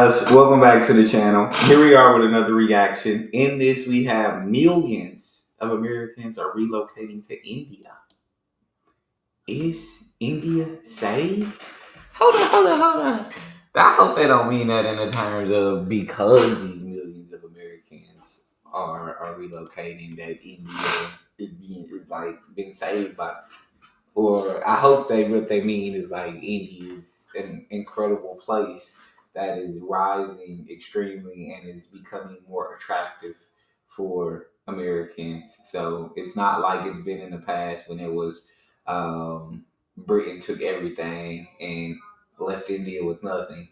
guys, welcome back to the channel. Here we are with another reaction. In this, we have millions of Americans are relocating to India. Is India saved? Hold on. I hope they don't mean that in the terms of because these millions of Americans are relocating that India is like been saved by. Or I hope what they mean is like India is an incredible place that is rising extremely and is becoming more attractive for Americans. So it's not like it's been in the past when it was Britain took everything and left India with nothing.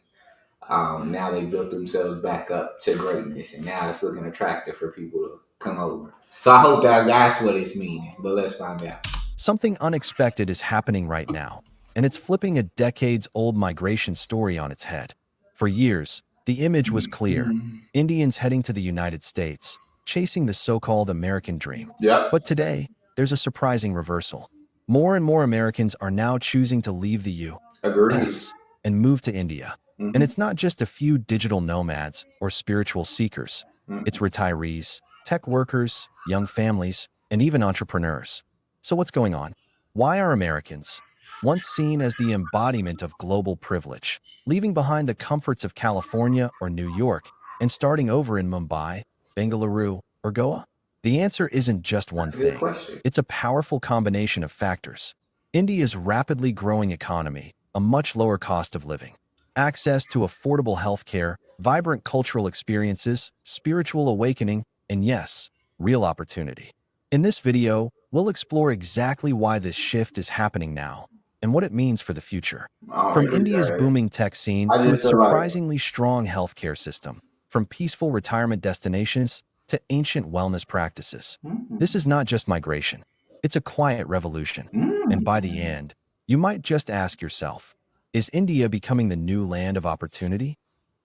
Now they built themselves back up to greatness, and now it's looking attractive for people to come over. So I hope that's what it's meaning. But let's find out. Something unexpected is happening right now, and it's flipping a decades-old migration story on its head. For years, the image was clear: Indians heading to the United States, chasing the so-called American dream. Yep. But today, there's a surprising reversal. More and more Americans are now choosing to leave the Agreed. U.S. and move to India. And Mm-hmm. it's not just a few digital nomads or spiritual seekers. It's Mm-hmm. retirees, tech workers, young families, and even entrepreneurs. So what's going on? Why are Americans, once seen as the embodiment of global privilege, leaving behind the comforts of California or New York and starting over in Mumbai, Bengaluru, or Goa? The answer isn't just one That's a good thing. question. It's a powerful combination of factors. India's rapidly growing economy, a much lower cost of living, access to affordable healthcare, vibrant cultural experiences, spiritual awakening, and yes, real opportunity. In this video, we'll explore exactly why this shift is happening now and what it means for the future. Oh, From here we India's go. booming tech scene I to just its feel like surprisingly strong healthcare system, from peaceful retirement destinations to ancient wellness practices, this mm, is not just migration. It's a quiet revolution. And by the mm. end, you might just ask yourself, is India becoming the new land of opportunity?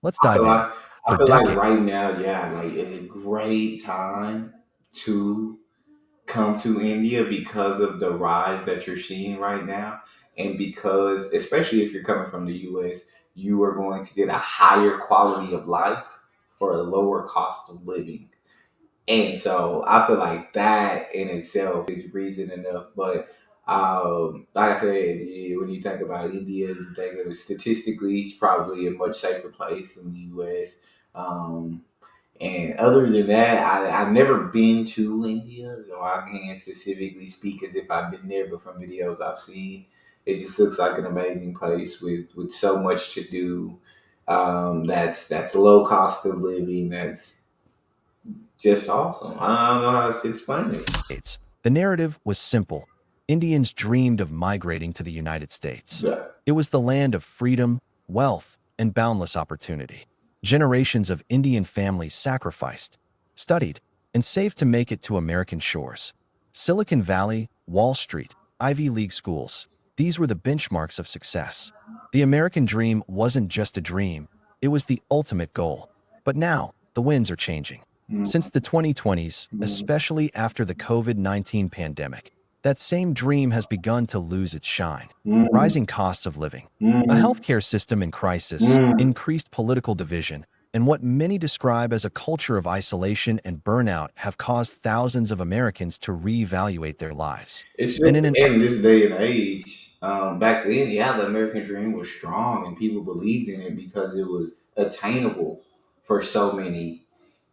Let's I dive feel in. like For I feel like decades, right now, yeah, like it's a great time to come to India because of the rise that you're seeing right now, and because especially if you're coming from the U.S., you are going to get a higher quality of life for a lower cost of living. And so I feel like that in itself is reason enough. But like I said, yeah, when you think about India, you think of it statistically, it's probably a much safer place than the U.S. Um, and other than that, I've never been to India, so I can't specifically speak as if I've been there. But from videos I've seen, it just looks like an amazing place with so much to do. That's low cost of living. That's just awesome. I don't know how to explain it. the narrative was simple. Indians dreamed of migrating to the United States. Yeah. It was the land of freedom, wealth, and boundless opportunity. Generations of Indian families sacrificed, studied, and saved to make it to American shores. Silicon Valley, Wall Street, Ivy League schools, these were the benchmarks of success. The American dream wasn't just a dream, it was the ultimate goal. But now, the winds are changing. Since the 2020s, Mm-hmm. especially after the COVID-19 pandemic, that same dream has begun to lose its shine. Mm-hmm. Rising costs of living, a Mm-hmm. healthcare system in crisis, Mm-hmm. increased political division, and what many describe as a culture of isolation and burnout have caused thousands of Americans to reevaluate their lives. It's And just in an in this day and age. Back then, yeah, the American dream was strong and people believed in it because it was attainable for so many.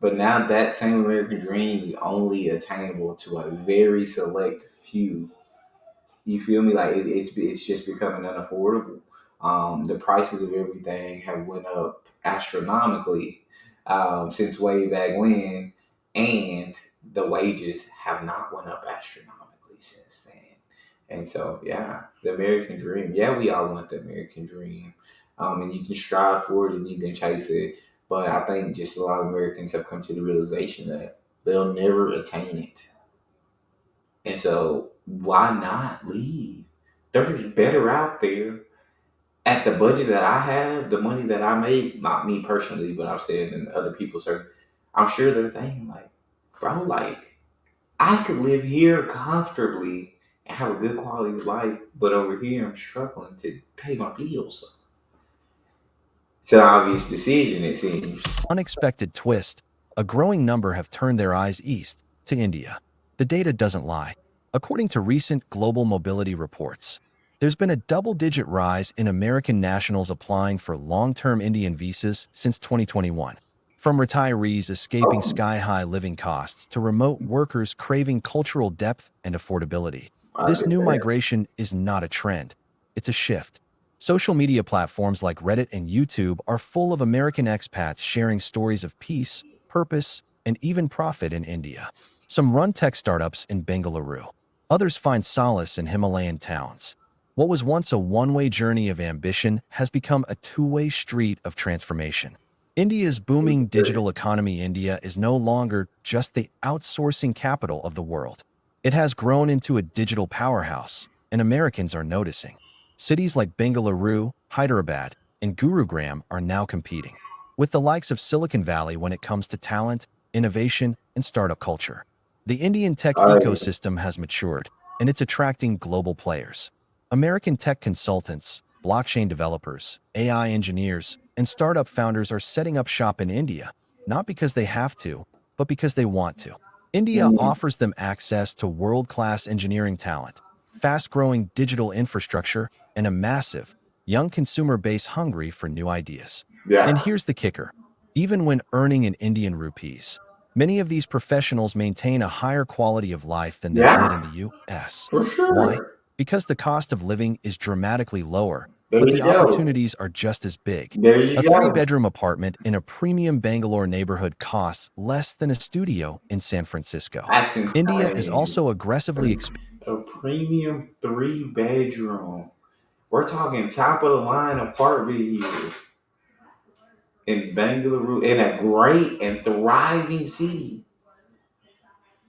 But now that same American dream is only attainable to a very select few. You feel me? Like it's just becoming unaffordable. The prices of everything have went up astronomically since way back when, and the wages have not went up astronomically since then. And so, yeah, the American dream. Yeah, we all want the American dream, and you can strive for it and you can chase it. But I think just a lot of Americans have come to the realization that they'll never attain it, and so why not leave? There's better out there at the budget that I have, the money that I make, not me personally, but I'm saying in other people's circle, I'm sure they're thinking like, bro, like I could live here comfortably and have a good quality of life, but over here I'm struggling to pay my bills. It's an obvious decision, it seems. Unexpected twist, a growing number have turned their eyes east to India. The data doesn't lie. According to recent global mobility reports, there's been a double-digit rise in American nationals applying for long-term Indian visas since 2021. From retirees escaping Oh, sky-high living costs to remote workers craving cultural depth and affordability, I this get new that. migration is not a trend. It's a shift. Social media platforms like Reddit and YouTube are full of American expats sharing stories of peace, purpose, and even profit in India. Some run tech startups in Bengaluru. Others find solace in Himalayan towns. What was once a one-way journey of ambition has become a two-way street of transformation. India's booming digital economy. India is no longer just the outsourcing capital of the world. It has grown into a digital powerhouse, and Americans are noticing. Cities like Bengaluru, Hyderabad, and Gurugram are now competing with the likes of Silicon Valley when it comes to talent, innovation, and startup culture. The Indian tech I ecosystem has matured, and it's attracting global players. American tech consultants, blockchain developers, AI engineers, and startup founders are setting up shop in India, not because they have to, but because they want to. India mm, offers them access to world-class engineering talent, fast-growing digital infrastructure, and a massive, young consumer base hungry for new ideas. And yeah, here's the kicker. Even when earning in Indian rupees, many of these professionals maintain a higher quality of life than they did in yeah, the US. for Why? sure. Because the cost of living is dramatically lower, There but the you go. opportunities are just as big. There A you go. three-bedroom apartment in a premium Bangalore neighborhood costs less than a studio in San Francisco. That's India is insane. also aggressively A premium 3 bedroom. We're talking top of the line apartment here in Bangalore, in a great and thriving city,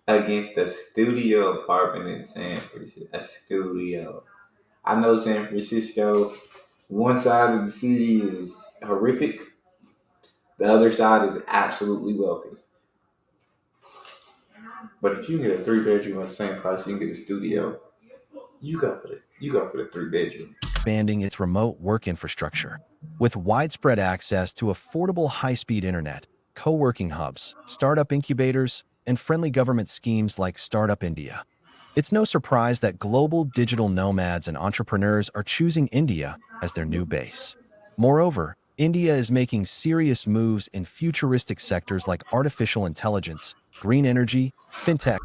against a studio apartment in San Francisco. A studio. I know San Francisco. One side of the city is horrific. The other side is absolutely wealthy. But if you can get a 3 bedroom at the same price, you can get a studio. You go for the 3 bedroom. expanding its remote work infrastructure. With widespread access to affordable high-speed internet, co-working hubs, startup incubators, and friendly government schemes like Startup India. It's no surprise that global digital nomads and entrepreneurs are choosing India as their new base. Moreover, India is making serious moves in futuristic sectors like artificial intelligence, green energy, fintech,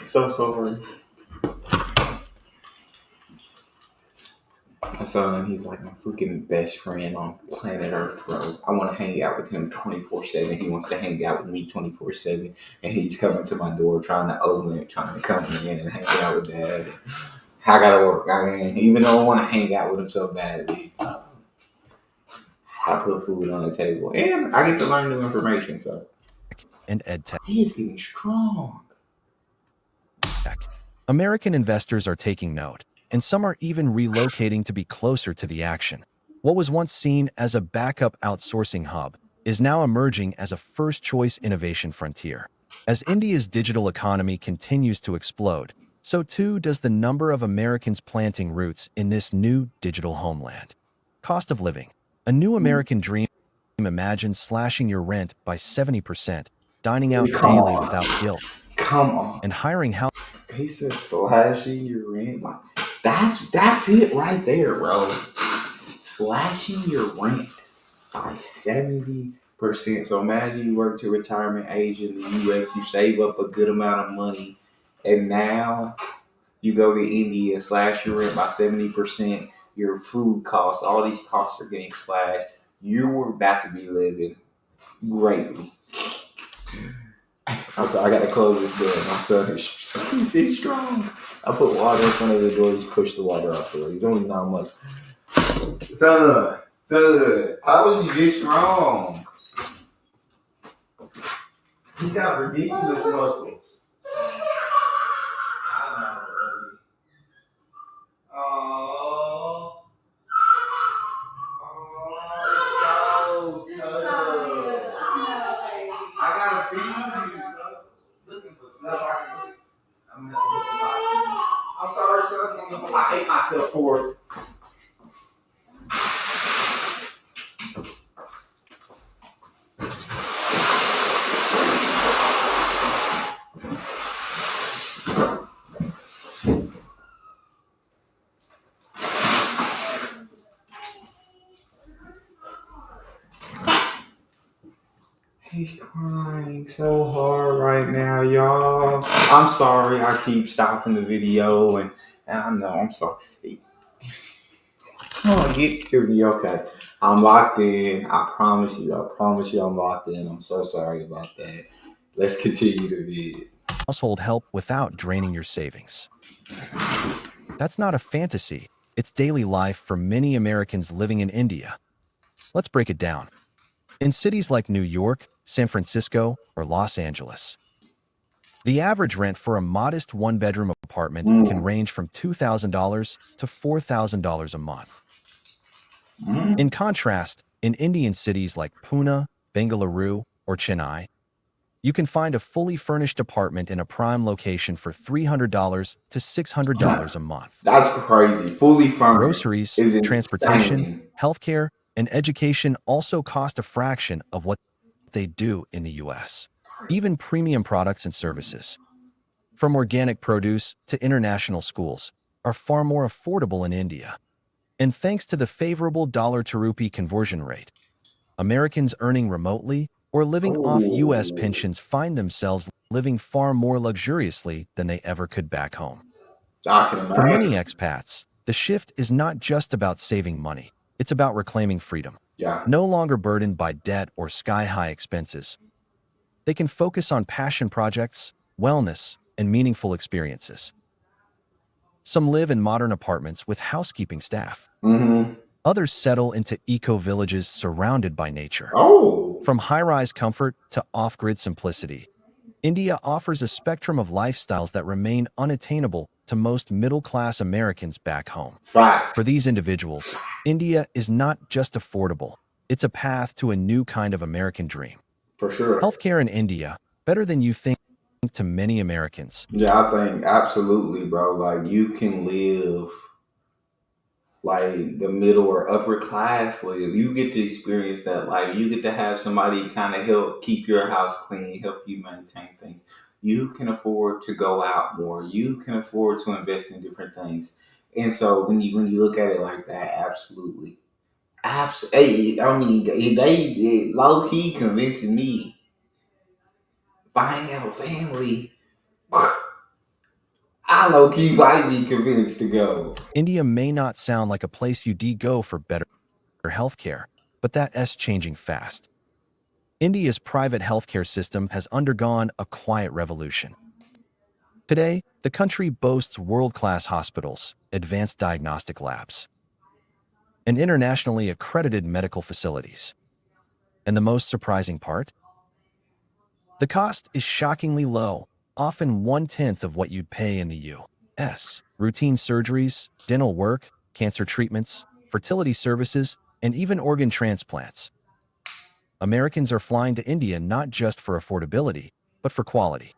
So sorry. My son, he's like my freaking best friend on planet Earth, bro. I want to hang out with him 24/7. He wants to hang out with me 24/7. And he's coming to my door trying to open it, trying to come in and hang out with dad. I gotta work. I mean, even though I want to hang out with him so badly, I put food on the table. And I get to learn new information, so and edtech. he is getting strong. American investors are taking note, and some are even relocating to be closer to the action. What was once seen as a backup outsourcing hub is now emerging as a first-choice innovation frontier. As India's digital economy continues to explode, so too does the number of Americans planting roots in this new digital homeland. Cost of living. A new American dream. Imagine slashing your rent by 70%, dining out Come daily on. without guilt, Come on. and hiring He said slashing your rent. Like, that's it right there, bro. Slashing your rent by 70%. So imagine you work to retirement age in the US, you save up a good amount of money, and now you go to India, slash your rent by 70%, your food costs, all these costs are getting slashed. You were about to be living greatly. I'm sorry, I gotta close this door. My son he's strong. I put water in front of the door, he's pushed the water out the way. He's only 9 months. Son, how is he this strong? He's got ridiculous muscles. Oh, oh, so tough. I gotta feed you. Son. Looking for stuff. I hate myself for it. He's crying so hard right now, y'all. I'm sorry. I keep stopping the video, and I know I'm sorry. Oh, it gets to me. Okay, I'm locked in. I promise you. I promise you, I'm locked in. I'm so sorry about that. Let's continue the video. Household help without draining your savings. That's not a fantasy. It's daily life for many Americans living in India. Let's break it down. In cities like New York, San Francisco, or Los Angeles, the average rent for a modest one-bedroom apartment can Mm. range from $2,000 to $4,000 a month. Mm. In contrast, in Indian cities like Pune, Bengaluru, or Chennai, you can find a fully furnished apartment in a prime location for $300 to $600 a month. That's crazy. Fully furnished Groceries, is transportation, insane. healthcare, and education also cost a fraction of what they do in the US. Even premium products and services, from organic produce to international schools, are far more affordable in India. And thanks to the favorable dollar to rupee conversion rate, Americans earning remotely or living off US Oh, pensions find themselves living far more luxuriously than they ever could back home. I can For many imagine. expats, the shift is not just about saving money, it's about reclaiming freedom. Yeah. No longer burdened by debt or sky-high expenses, they can focus on passion projects, wellness, and meaningful experiences. Some live in modern apartments with housekeeping staff. Mm-hmm. Others settle into eco-villages surrounded by nature. Oh, From high-rise comfort to off-grid simplicity, India offers a spectrum of lifestyles that remain unattainable to most middle-class Americans back home. fact. For these individuals, India is not just affordable, it's a path to a new kind of American dream. For sure. Healthcare in India, better than you think to many Americans. Yeah, I think absolutely, bro. Like you can live like the middle or upper class live. You get to experience that life. You get to have somebody kind of help keep your house clean, help you maintain things. You can afford to go out more. You can afford to invest in different things. And so when you look at it like that, absolutely, absolutely. I mean, they low key convincing me. If I ain't have a family, I low key might be convinced to go. India may not sound like a place you'd go for better healthcare, but that's changing fast. India's private healthcare system has undergone a quiet revolution. Today, the country boasts world-class hospitals, advanced diagnostic labs, and internationally accredited medical facilities. And the most surprising part? The cost is shockingly low, often one-tenth of what you'd pay in the US. Routine surgeries, dental work, cancer treatments, fertility services, and even organ transplants. Americans are flying to India not just for affordability, but for quality.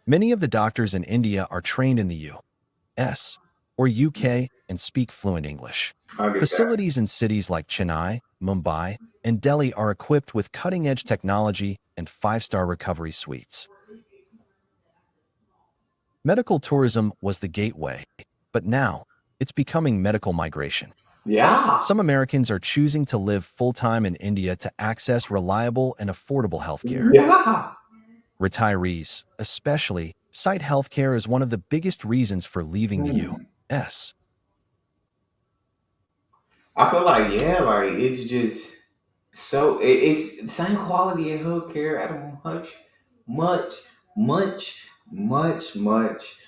Many of the doctors in India are trained in the US or UK and speak fluent English. I get that. Facilities in cities like Chennai, Mumbai, and Delhi are equipped with cutting-edge technology and five-star recovery suites. Medical tourism was the gateway, but now it's becoming medical migration. Yeah. Some Americans are choosing to live full-time in India to access reliable and affordable healthcare. Yeah. Retirees, especially, cite healthcare as one of the biggest reasons for leaving the Hmm. U.S. I feel like yeah, like it's just it's the same quality of healthcare at a much, much, much, much, much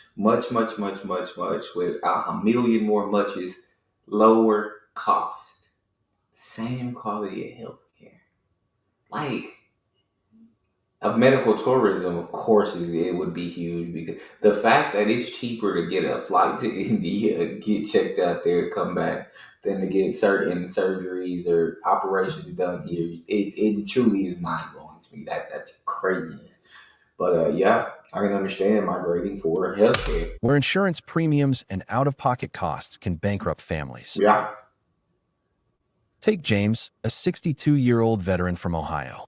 with a million more muches lower cost. Same quality of healthcare. Like of medical tourism, of course, it would be huge because the fact that it's cheaper to get a flight to India, get checked out there, come back, than to get certain surgeries or operations done here, it truly is mind blowing to me. That's craziness. But yeah, I can understand migrating for healthcare. where insurance premiums and out-of-pocket costs can bankrupt families. Yeah. Take James, a 62-year-old veteran from Ohio.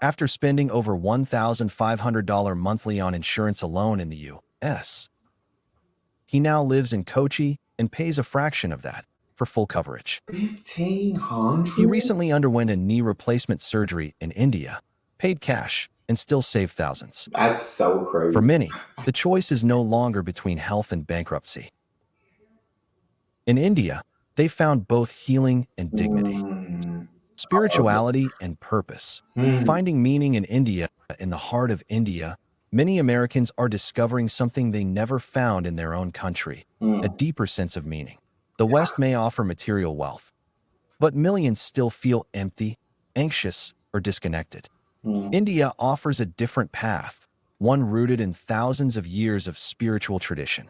After spending over $1,500 monthly on insurance alone in the U.S., he now lives in Kochi and pays a fraction of that for full coverage. He 1,500. recently underwent a knee replacement surgery in India, paid cash, and still saved thousands. That's so For crazy. many, the choice is no longer between health and bankruptcy. In India, they found both healing and dignity, Mm, I love it. spirituality and purpose. Mm, Finding meaning in India, in the heart of India, many Americans are discovering something they never found in their own country, a mm, deeper sense of meaning. The West may offer material wealth, but millions still feel empty, anxious, or disconnected. mm, India offers a different path, one rooted in thousands of years of spiritual tradition.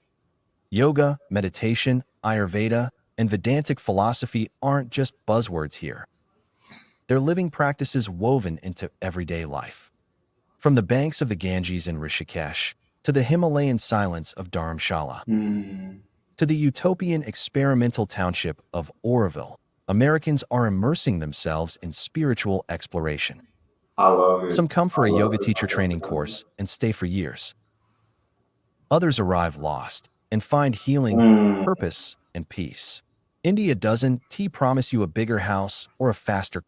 Yoga, meditation, Ayurveda, and Vedantic philosophy aren't just buzzwords here. They're living practices woven into everyday life. From the banks of the Ganges in Rishikesh to the Himalayan silence of Dharamshala mm. to the utopian experimental township of Oroville, Americans are immersing themselves in spiritual exploration. I love it. Some come for I a love yoga it. teacher I love it. training I love course and stay for years. Others arrive lost and find it. healing, Mm, purpose, and peace. India doesn't promise you a bigger house or a faster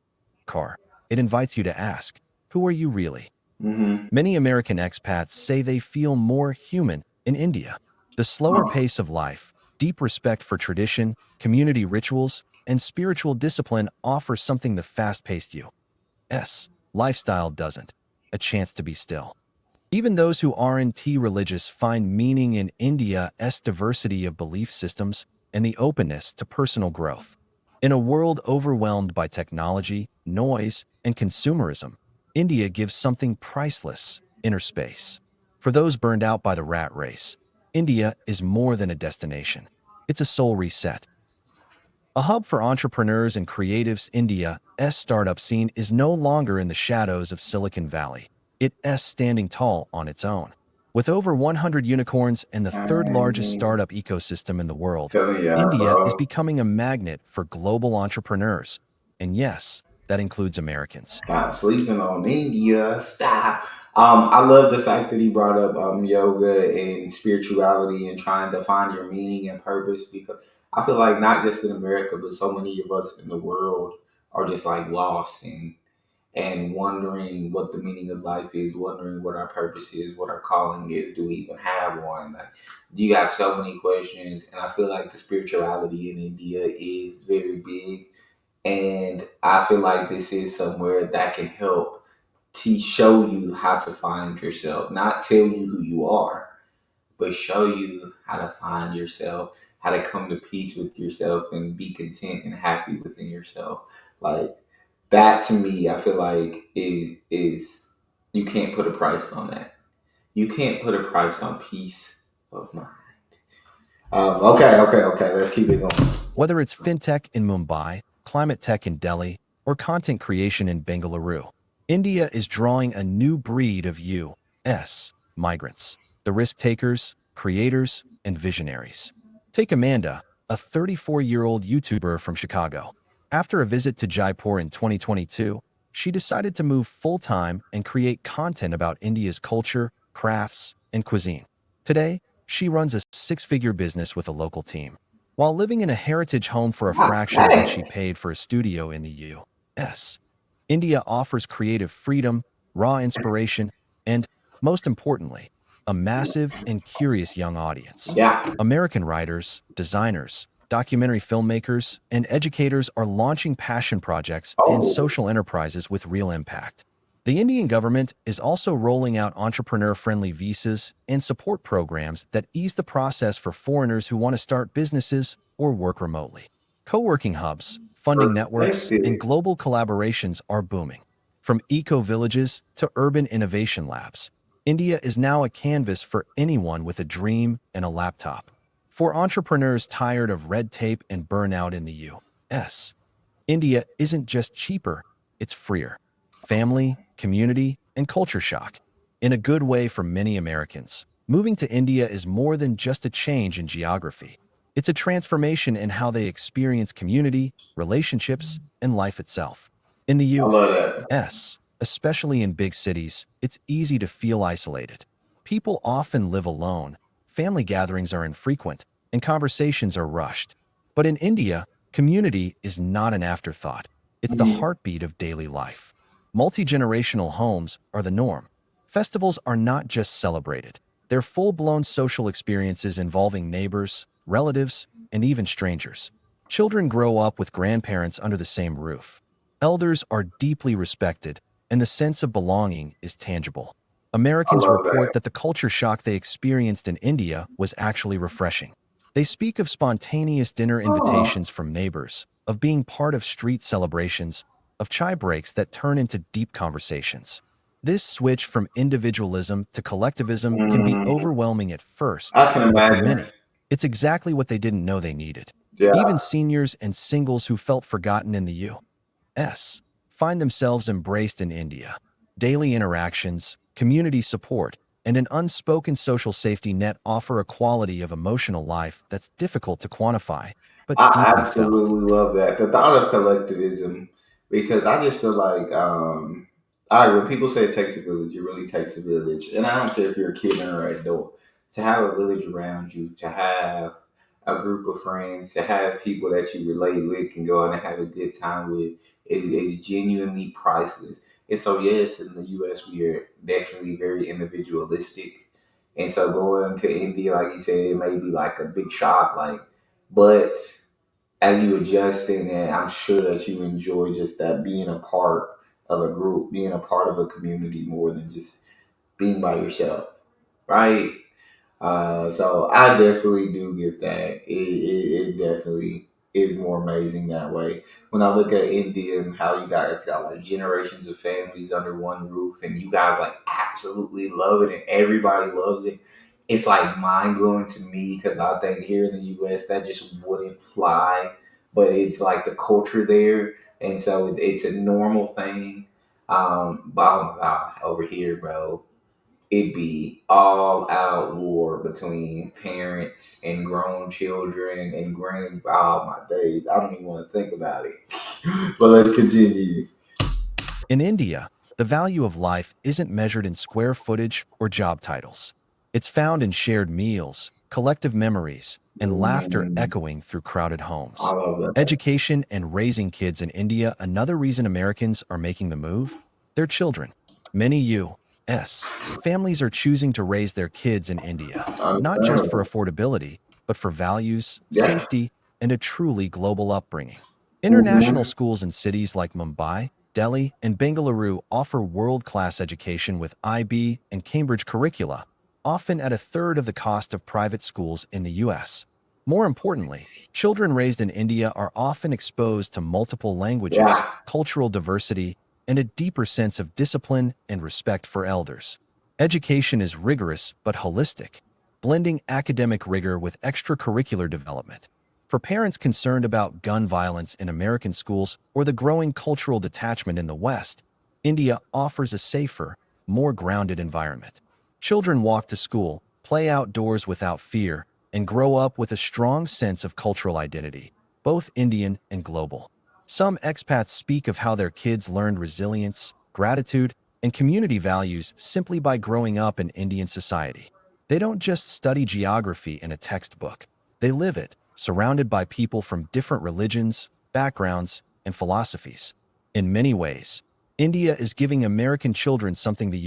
car. It invites you to ask, who are you really? mm-hmm. Many American expats say they feel more human in India. The slower Huh. pace of life, deep respect for tradition, community rituals, and spiritual discipline offer something the fast-paced U.S. lifestyle doesn't, a chance to be still. Even those who aren't religious find meaning in India's diversity of belief systems and the openness to personal growth. In a world overwhelmed by technology, noise, and consumerism, India gives something priceless: inner space. For those burned out by the rat race, India is more than a destination. It's a soul reset. A hub for entrepreneurs and creatives, India's startup scene is no longer in the shadows of Silicon Valley. It's standing tall on its own. With over 100 unicorns and the third largest Dang. startup ecosystem in the world, Telling ya, India is bro. becoming a magnet for global entrepreneurs. And yes, that includes Americans. Stop sleeping on India. Stop. I love the fact that he brought up yoga and spirituality and trying to find your meaning and purpose, because I feel like not just in America, but so many of us in the world are just like lost and wondering what the meaning of life is, wondering what our purpose is, what our calling is. Do we even have one? Like, you have so many questions, and I feel like the spirituality in India is very big, and I feel like this is somewhere that can help to show you how to find yourself, not tell you who you are, but show you how to find yourself, how to come to peace with yourself and be content and happy within yourself. Like, that to me, I feel like is you can't put a price on that. You can't put a price on peace of mind. Okay. Let's keep it going. Whether it's fintech in Mumbai, climate tech in Delhi, or content creation in Bengaluru, India is drawing a new breed of U.S. migrants, the risk takers, creators, and visionaries. Take Amanda, a 34-year-old YouTuber from Chicago. After a visit to Jaipur in 2022, she decided to move full-time and create content about India's culture, crafts, and cuisine. Today, she runs a six-figure business with a local team, while living in a heritage home for a God fraction of what dang. she paid for a studio in the U.S. India offers creative freedom, raw inspiration, and, most importantly, a massive and curious young audience. Yeah. American writers, designers, documentary filmmakers, and educators are launching passion projects and Oh, social enterprises with real impact. The Indian government is also rolling out entrepreneur-friendly visas and support programs that ease the process for foreigners who want to start businesses or work remotely. Co-working hubs, funding networks, and perfected. global collaborations are booming. From eco-villages to urban innovation labs, India is now a canvas for anyone with a dream and a laptop. For entrepreneurs tired of red tape and burnout in the U.S., India isn't just cheaper, it's freer. Family, community, and culture shock. In a good way for many Americans, moving to India is more than just a change in geography. It's a transformation in how they experience community, relationships, and life itself. In the I love that. U.S., especially in big cities, it's easy to feel isolated. People often live alone, family gatherings are infrequent, and conversations are rushed. But in India, community is not an afterthought. It's the Mhm. heartbeat of daily life. Multi-generational homes are the norm. Festivals are not just celebrated. They're full-blown social experiences involving neighbors, relatives, and even strangers. Children grow up with grandparents under the same roof. Elders are deeply respected, and the sense of belonging is tangible. I Americans love report that. that the culture shock they experienced in India was actually refreshing. They speak of spontaneous dinner Oh. invitations from neighbors, of being part of street celebrations, of chai breaks that turn into deep conversations. This switch from individualism to collectivism can be Mhm. overwhelming at first, I can but for imagine. many, it's exactly what they didn't know they needed. Yeah. Even seniors and singles who felt forgotten in the U.S. find themselves embraced in India. Daily interactions, community support, and an unspoken social safety net offer a quality of emotional life that's difficult to quantify, but I deeply felt. absolutely love that. The thought of collectivism, because I just feel like, when people say it takes a village, it really takes a village. And I don't care if you're a kid or an adult. To have a village around you, to have a group of friends, to have people that you relate with, can go out and have a good time with, is genuinely priceless. And so, yes, in the U.S., we are definitely very individualistic. And so, going to India, like you said, it may be like a big shock, like, but as you adjusting, and I'm sure that you enjoy just that being a part of a group, being a part of a community more than just being by yourself, right? So I definitely do get that. It definitely is more amazing that way. When I look at India and how you guys got like generations of families under one roof, and you guys like absolutely love it, and everybody loves it. It's like mind blowing to me because I think here in the U.S. that just wouldn't fly, but it's like the culture there, and so it's a normal thing. But oh my god, over here, bro, it'd be all out war between parents and grown children and grand. Oh my days, I don't even want to think about it. But let's continue. In India, the value of life isn't measured in square footage or job titles. It's found in shared meals, collective memories, and laughter Mm, echoing through crowded I homes. love that. Education and raising kids in India, another reason Americans are making the move? Their children. Many U.S. families are choosing to raise their kids in India, not just for Understandable. affordability, but for values, Yeah. safety, and a truly global upbringing. International Hmm. schools in cities like Mumbai, Delhi, and Bengaluru offer world-class education with IB and Cambridge curricula, often at a third of the cost of private schools in the U.S. More importantly, children raised in India are often exposed to multiple languages, Yeah. cultural diversity, and a deeper sense of discipline and respect for elders. Education is rigorous but holistic, blending academic rigor with extracurricular development. For parents concerned about gun violence in American schools or the growing cultural detachment in the West, India offers a safer, more grounded environment. Children walk to school, play outdoors without fear, and grow up with a strong sense of cultural identity, both Indian and global. Some expats speak of how their kids learned resilience, gratitude, and community values simply by growing up in Indian society. They don't just study geography in a textbook. They live it, surrounded by people from different religions, backgrounds, and philosophies. In many ways, India is giving American children something the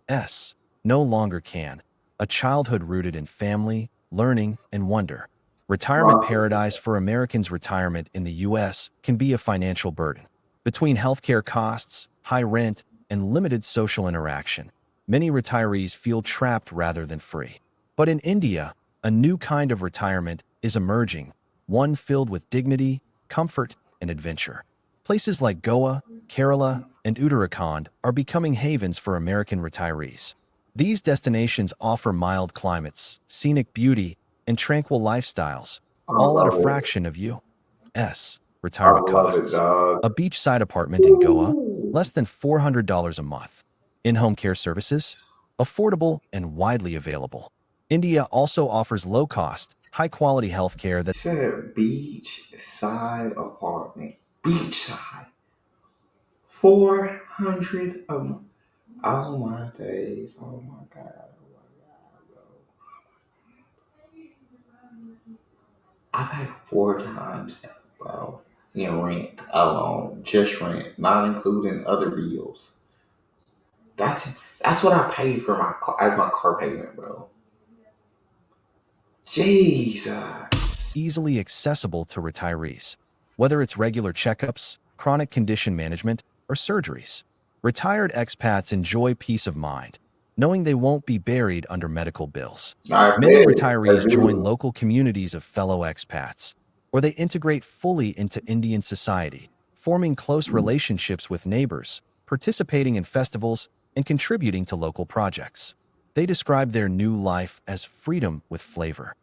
U.S. no longer can, a childhood rooted in family, learning, and wonder. Retirement Wow. paradise for Americans. Retirement in the U.S. can be a financial burden. Between healthcare costs, high rent, and limited social interaction, many retirees feel trapped rather than free. But in India, a new kind of retirement is emerging, one filled with dignity, comfort, and adventure. Places like Goa, Kerala, and Uttarakhand are becoming havens for American retirees. These destinations offer mild climates, scenic beauty, and tranquil lifestyles, I all at a love it. fraction of U.S. I retirement love it, costs. dog. A beachside apartment in Goa, Woo. less than $400 a month. In-home care services? affordable, and widely available. India also offers low-cost, high-quality healthcare that Said beachside apartment. Beachside. 400 a month. Oh my days. Oh my God. I've had four times that, bro. Rent alone. Just rent. Not including other bills. That's what I pay for my car as my car payment, bro. Jesus. easily accessible to retirees. Whether it's regular checkups, chronic condition management, or surgeries, retired expats enjoy peace of mind, knowing they won't be buried under medical bills. I Many bet. I retirees join do. local communities of fellow expats, where they integrate fully into Indian society, forming close relationships with neighbors, participating in festivals, and contributing to local projects. They describe their new life as freedom with flavor.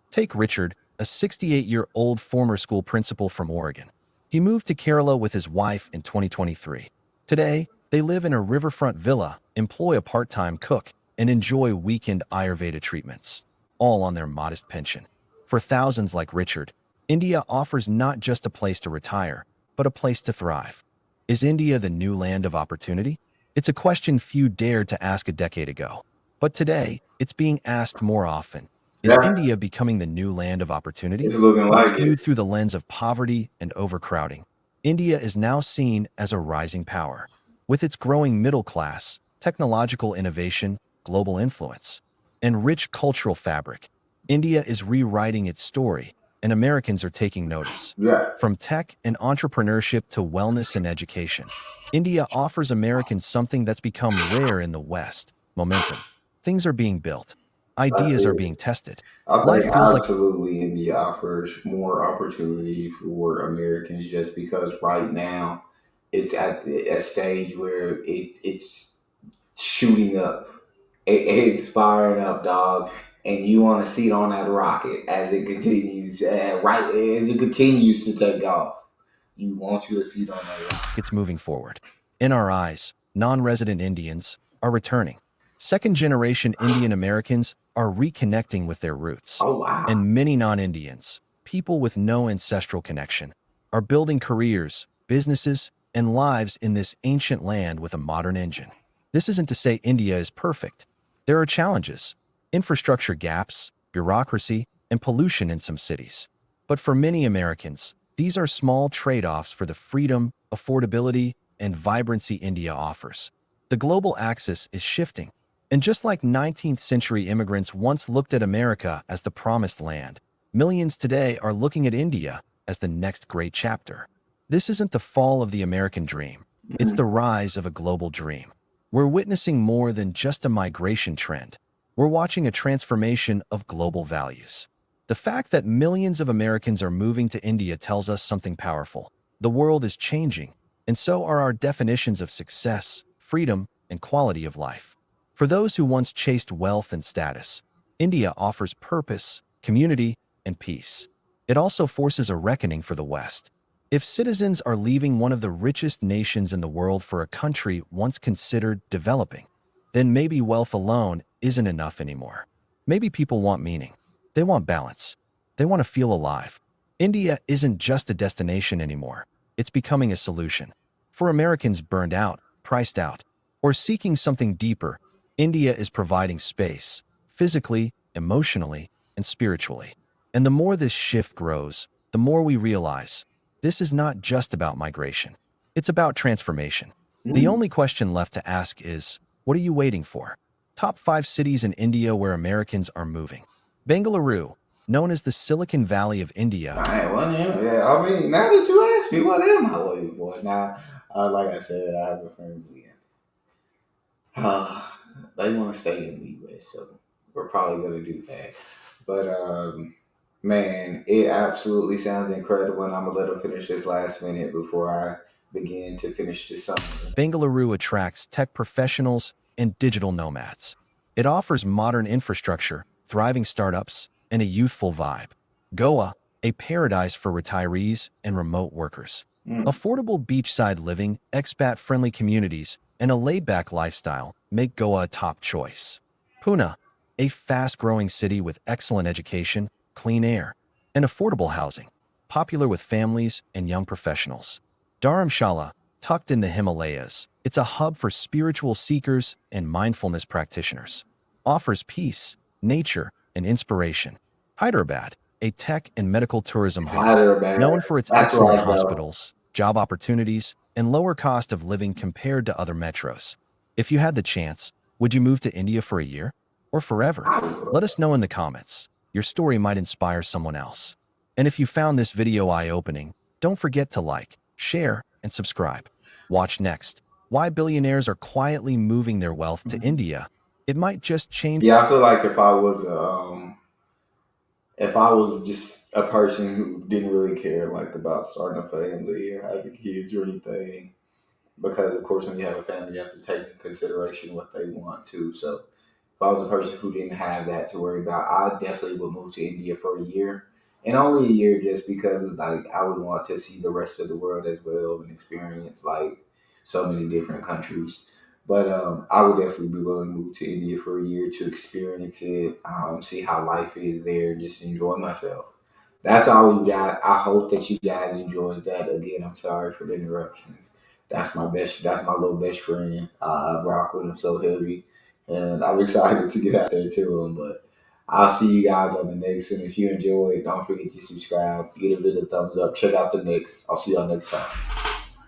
Take Richard, a 68-year-old former school principal from Oregon. He moved to Kerala with his wife in 2023. Today, they live in a riverfront villa, employ a part-time cook, and enjoy weekend Ayurveda treatments, all on their modest pension. For thousands like Richard, India offers not just a place to retire, but a place to thrive. Is India the new land of opportunity? It's a question few dared to ask a decade ago. But today, it's being asked more often. Is Yeah, India becoming the new land of opportunity? it's looking Once like it. viewed through the lens of poverty and overcrowding, India is now seen as a rising power. With its growing middle class, technological innovation, global influence, and rich cultural fabric, India is rewriting its story, and Americans are taking notice. Yeah, From tech and entrepreneurship to wellness and education, India offers Americans something that's become rare in the West: momentum. Things are being built, I ideas are think being tested. I Life think feels like absolutely India offers more opportunity for Americans just because right now it's at a stage where it's shooting up. It's firing up, dog. And you want to see it on that rocket as it continues, right as it continues to take off. You want you to see it on that rocket. it's moving forward. In our eyes, non-resident Indians are returning. Second-generation Indian Americans are reconnecting with their roots. Oh wow. And many non-Indians, people with no ancestral connection, are building careers, businesses, and lives in this ancient land with a modern engine. This isn't to say India is perfect. There are challenges: infrastructure gaps, bureaucracy, and pollution in some cities. But for many Americans, these are small trade-offs for the freedom, affordability, and vibrancy India offers. The global axis is shifting, and just like 19th century immigrants once looked at America as the promised land, millions today are looking at India as the next great chapter. This isn't the fall of the American dream, it's the rise of a global dream. We're witnessing more than just a migration trend. We're watching a transformation of global values. The fact that millions of Americans are moving to India tells us something powerful. The world is changing, and so are our definitions of success, freedom, and quality of life. For those who once chased wealth and status, India offers purpose, community, and peace. It also forces a reckoning for the West. If citizens are leaving one of the richest nations in the world for a country once considered developing, then maybe wealth alone isn't enough anymore. Maybe people want meaning. They want balance. They want to feel alive. India isn't just a destination anymore. It's becoming a solution. For Americans burned out, priced out, or seeking something deeper, India is providing space, physically, emotionally, and spiritually. And the more this shift grows, the more we realize this is not just about migration. It's about transformation. The Mm. only question left to ask is, what are you waiting for? Top 5 cities in India where Americans are moving. Bengaluru, known as the Silicon Valley of India. I wasn't. Yeah, I mean, now that you ask me, what am I waiting for? Now, like I said, I have a family, and they want to stay in the U.S., so we're probably gonna do that. But man, it absolutely sounds incredible, and I'm gonna let them finish this last minute before I begin to finish this summary. Bengaluru attracts tech professionals and digital nomads. It offers modern infrastructure, thriving startups, and a youthful vibe. Goa, a paradise for retirees and remote workers. Mm. Affordable beachside living, expat-friendly communities, and a laid-back lifestyle make Goa a top choice. Pune, a fast-growing city with excellent education, clean air, and affordable housing, popular with families and young professionals. Dharamshala, tucked in the Himalayas, it's a hub for spiritual seekers and mindfulness practitioners. Offers peace, nature, and inspiration. Hyderabad, a tech and medical tourism hub, Hyderabad. known for its That's where excellent I go. hospitals, job opportunities, and lower cost of living compared to other metros. If you had the chance, would you move to India for a year or forever? I would. Let us know in the comments. Your story might inspire someone else. And if you found this video eye-opening, don't forget to like, share, and subscribe. Watch next. Why billionaires are quietly moving their wealth to India. It might just change. Yeah, I feel like if I was just a person who didn't really care like about starting a family or having kids or anything, because of course when you have a family you have to take in consideration what they want to. So if I was a person who didn't have that to worry about, I definitely would move to India for a year. And only a year just because like I would want to see the rest of the world as well and experience like so many different countries. But I would definitely be willing to move to India for a year to experience it, see how life is there, just enjoy myself. That's all we got. I hope that you guys enjoyed that. Again, I'm sorry for the interruptions. That's my best. That's my little best friend. I rock with him so heavy, and I'm excited to get out there to him. But I'll see you guys on the next one. If you enjoyed, don't forget to subscribe, give it a thumbs up, check out the next. I'll see y'all next time.